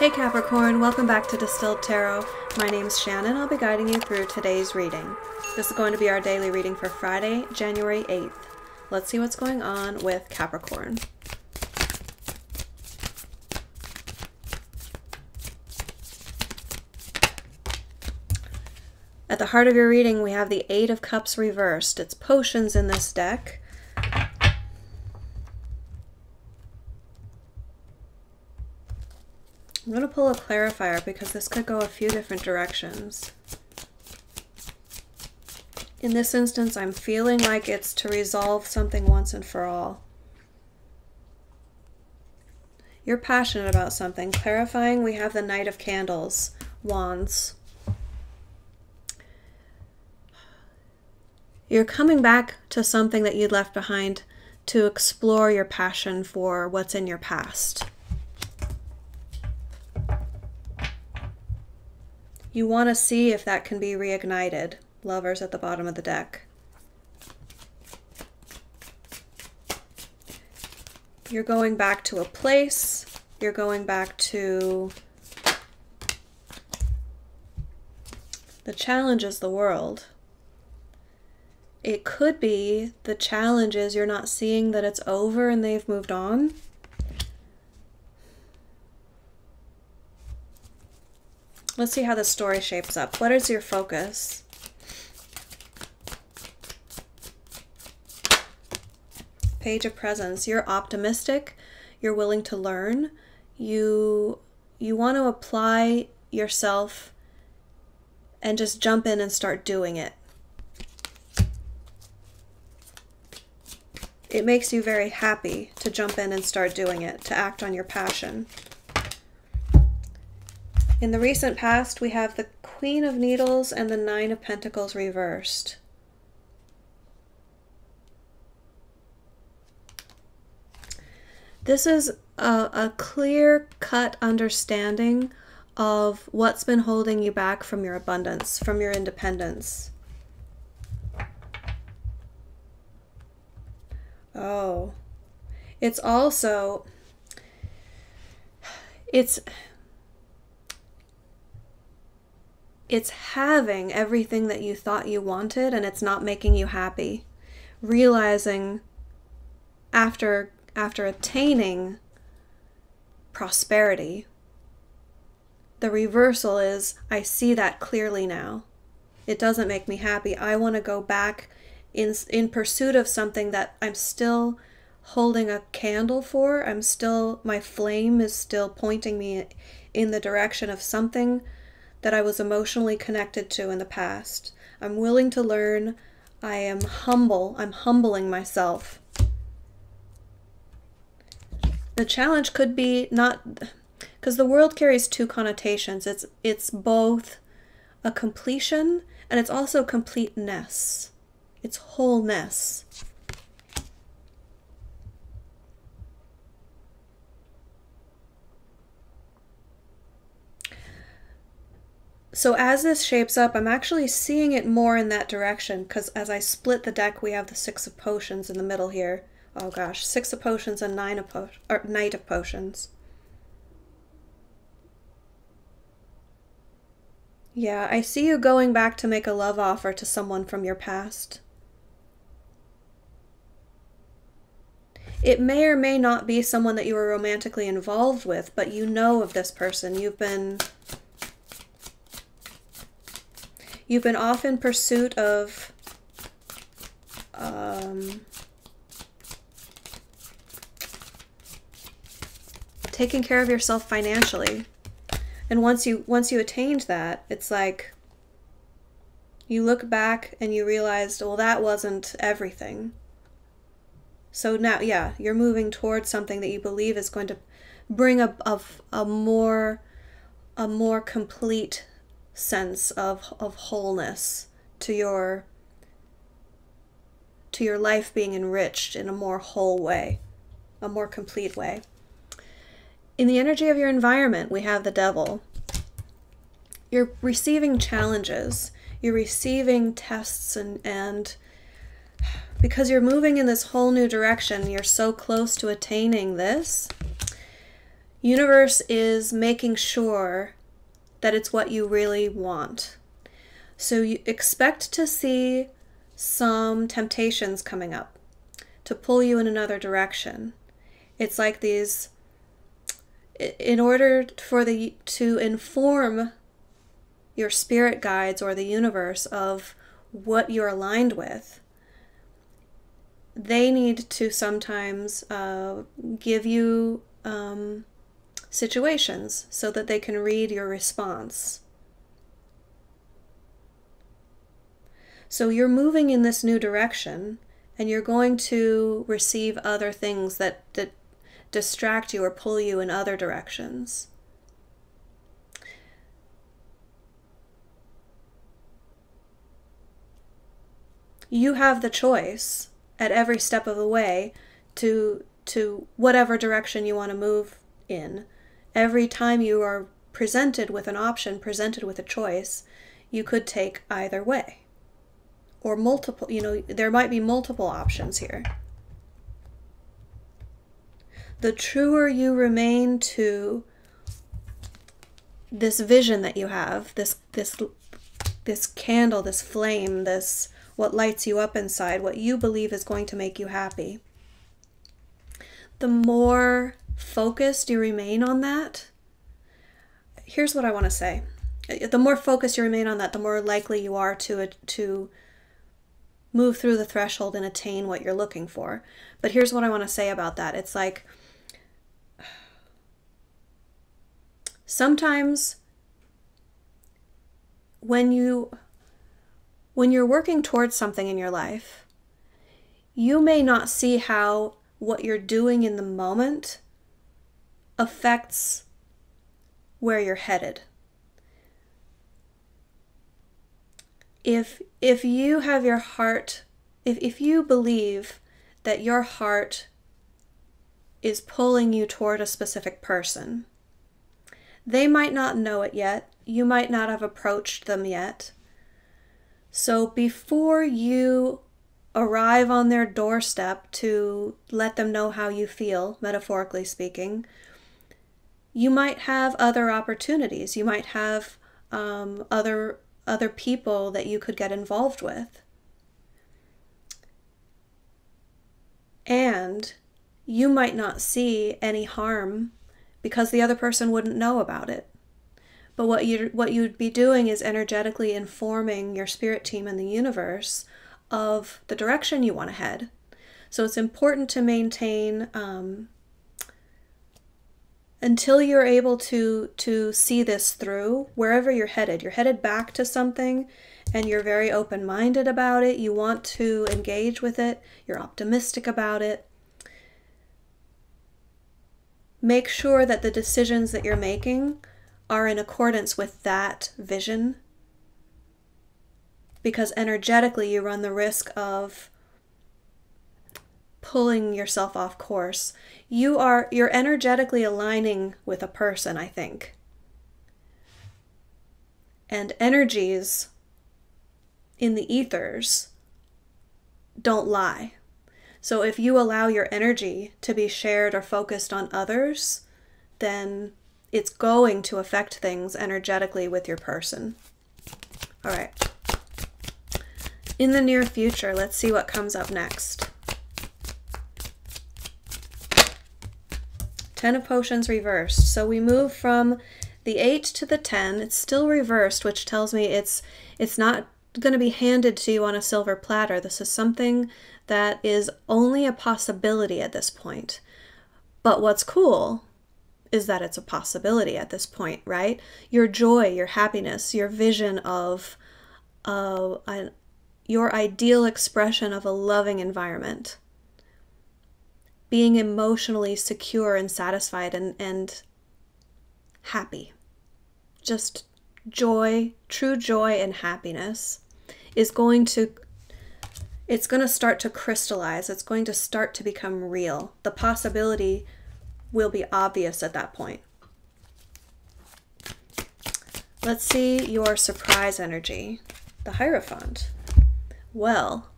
Hey Capricorn, welcome back to Distilled Tarot. My name's Shannon. I'll be guiding you through today's reading. This is going to be our daily reading for Friday, January 8th. Let's see what's going on with Capricorn. At the heart of your reading, we have the Eight of Cups reversed. It's potions in this deck. I'm going to pull a clarifier because this could go a few different directions. In this instance, I'm feeling like it's to resolve something once and for all. You're passionate about something. Clarifying, we have the Knight of Candles, Wands. You're coming back to something that you left behind to explore your passion for what's in your past. You want to see if that can be reignited. Lovers at the bottom of the deck. You're going back to a place. You're going back to the challenge is the world. It could be the challenge is you're not seeing that it's over and they've moved on. Let's see how the story shapes up. What is your focus? Page of Presents. You're optimistic. You're willing to learn. You want to apply yourself and just jump in and start doing it. It makes you very happy to jump in and start doing it, to act on your passion. In the recent past, we have the Queen of Needles and the Nine of Pentacles reversed. This is a clear-cut understanding of what's been holding you back from your abundance, from your independence. Oh, it's also, it's having everything that you thought you wanted and it's not making you happy. Realizing after attaining prosperity, the reversal is, I see that clearly now. It doesn't make me happy. I want to go back in pursuit of something that I'm still holding a candle for. My flame is still pointing me in the direction of something that I was emotionally connected to in the past. I'm willing to learn. I am humble. I'm humbling myself. The challenge could be not, because the world carries two connotations. It's both a completion and it's also completeness. It's wholeness. So as this shapes up, I'm actually seeing it more in that direction, because as I split the deck, we have the Six of Potions in the middle here. Oh gosh, Six of Potions and Knight of Potions. Yeah, I see you going back to make a love offer to someone from your past. It may or may not be someone that you were romantically involved with, but you know of this person. You've been off in pursuit of taking care of yourself financially. And once you attained that, it's like you look back and you realized, well, that wasn't everything. So now, yeah, you're moving towards something that you believe is going to bring a more complete sense of wholeness to your life being enriched in a more whole way, a more complete way. In the energy of your environment, we have the Devil. You're receiving challenges. You're receiving tests and because you're moving in this whole new direction, you're so close to attaining this, Universe is making sure that it's what you really want. So you expect to see some temptations coming up to pull you in another direction. It's like these, in order for to inform your spirit guides or the universe of what you're aligned with, they need to sometimes give you situations so that they can read your response. So you're moving in this new direction, and you're going to receive other things that distract you or pull you in other directions. You have the choice at every step of the way to whatever direction you want to move in. Every time you are presented with an option, presented with a choice, you could take either way. Or multiple, there might be multiple options here. The truer you remain to this vision that you have, this candle, this flame, this what lights you up inside, what you believe is going to make you happy, the more focused you remain on that, here's what I want to say. The more focused you remain on that, the more likely you are to move through the threshold and attain what you're looking for. But here's what I want to say about that. It's like, sometimes when you're working towards something in your life, you may not see how what you're doing in the moment affects where you're headed. If you have your heart, if you believe that your heart is pulling you toward a specific person, they might not know it yet. You might not have approached them yet. So before you arrive on their doorstep to let them know how you feel, metaphorically speaking, you might have other opportunities. You might have other people that you could get involved with. And you might not see any harm because the other person wouldn't know about it. But what you'd be doing is energetically informing your spirit team and the universe of the direction you want to head. So it's important to maintain until you're able to see this through, wherever you're headed. You're headed back to something and you're very open-minded about it. You want to engage with it. You're optimistic about it. Make sure that the decisions that you're making are in accordance with that vision, because energetically you run the risk of pulling yourself off course. You're energetically aligning with a person, I think. And energies in the ethers don't lie. So if you allow your energy to be shared or focused on others, then it's going to affect things energetically with your person. All right. In the near future, let's see what comes up next. 10 of Potions reversed. So we move from the 8 to the 10. It's still reversed, which tells me it's not going to be handed to you on a silver platter. This is something that is only a possibility at this point. But what's cool is that it's a possibility at this point, right? Your joy, your happiness, your vision of your ideal expression of a loving environment, being emotionally secure and satisfied and happy. Just joy, true joy and happiness is going to start to crystallize. It's going to start to become real. The possibility will be obvious at that point. Let's see your surprise energy, the Hierophant. Well,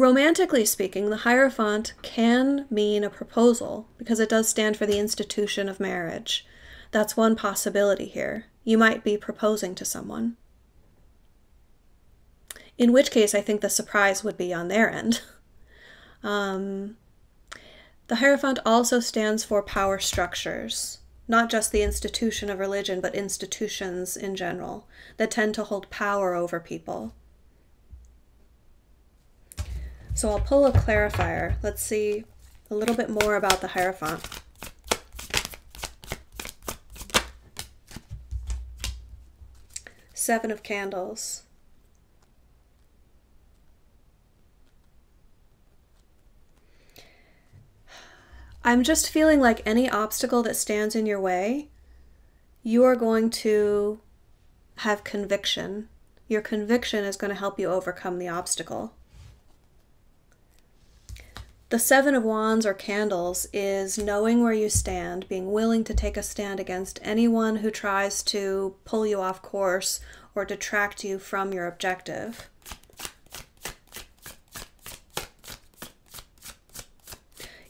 Romantically speaking, the Hierophant can mean a proposal because it does stand for the institution of marriage. That's one possibility here. You might be proposing to someone. In which case, I think the surprise would be on their end. The Hierophant also stands for power structures, not just the institution of religion, but institutions in general that tend to hold power over people. So I'll pull a clarifier. Let's see a little bit more about the Hierophant. Seven of Candles. I'm just feeling like any obstacle that stands in your way, you are going to have conviction. Your conviction is going to help you overcome the obstacle. The Seven of Wands or Candles is knowing where you stand, being willing to take a stand against anyone who tries to pull you off course or detract you from your objective.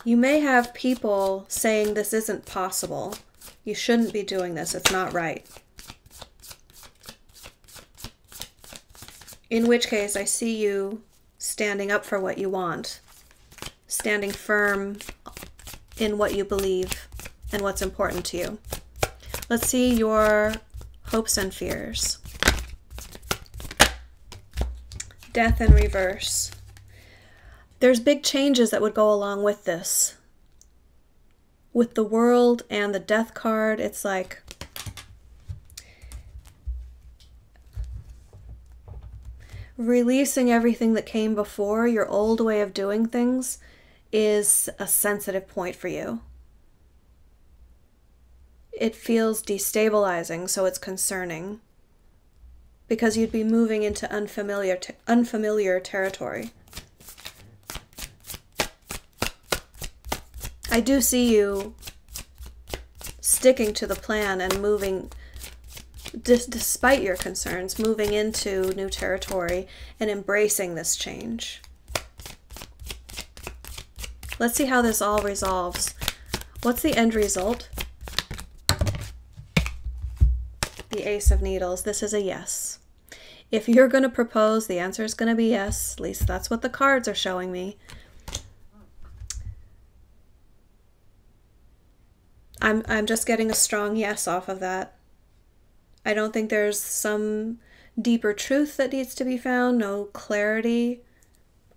You may have people saying this isn't possible. You shouldn't be doing this. It's not right. In which case, I see you standing up for what you want, standing firm in what you believe and what's important to you. Let's see your hopes and fears. Death in reverse. There's big changes that would go along with this. With the World and the Death card, it's like releasing everything that came before. Your old way of doing things is a sensitive point for you. It feels destabilizing, so it's concerning because you'd be moving into unfamiliar territory. I do see you sticking to the plan and moving, despite your concerns, moving into new territory and embracing this change. Let's see how this all resolves. What's the end result? The Ace of Needles. This is a yes. If you're going to propose, the answer is going to be yes. At least that's what the cards are showing me. I'm just getting a strong yes off of that. I don't think there's some deeper truth that needs to be found, no clarity.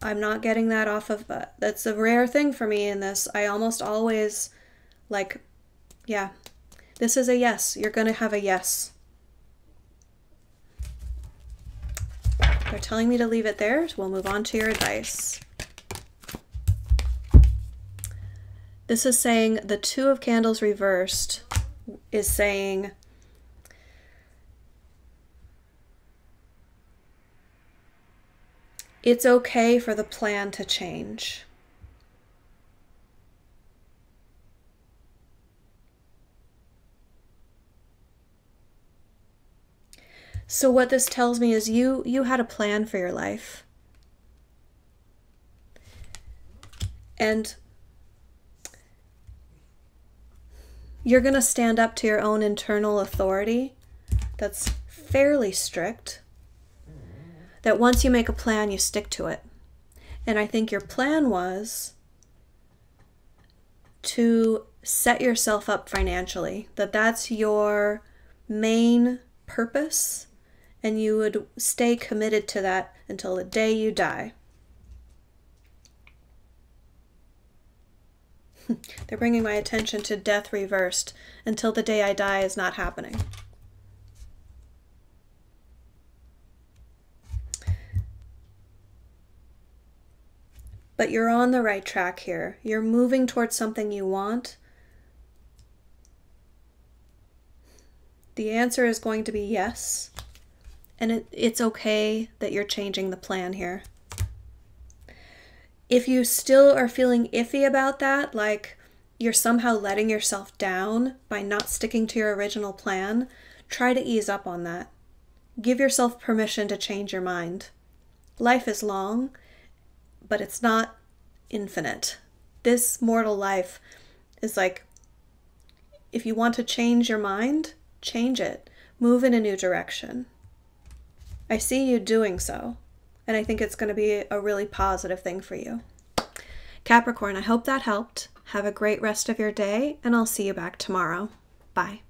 I'm not getting that off of that. That's a rare thing for me in this. I almost always yeah, this is a yes. You're going to have a yes. They're telling me to leave it there. So we'll move on to your advice. This is saying the Two of Candles reversed is saying it's okay for the plan to change. So what this tells me is you had a plan for your life. And you're going to stand up to your own internal authority that's fairly strict. That once you make a plan, you stick to it. And I think your plan was to set yourself up financially. That's your main purpose. And you would stay committed to that until the day you die. They're bringing my attention to death reversed. Until the day I die is not happening. But you're on the right track here. You're moving towards something you want. The answer is going to be yes. And it's okay that you're changing the plan here. If you still are feeling iffy about that, like you're somehow letting yourself down by not sticking to your original plan, try to ease up on that. Give yourself permission to change your mind. Life is long, but it's not infinite. This mortal life is like, if you want to change your mind, change it. Move in a new direction. I see you doing so, and I think it's going to be a really positive thing for you. Capricorn, I hope that helped. Have a great rest of your day, and I'll see you back tomorrow. Bye.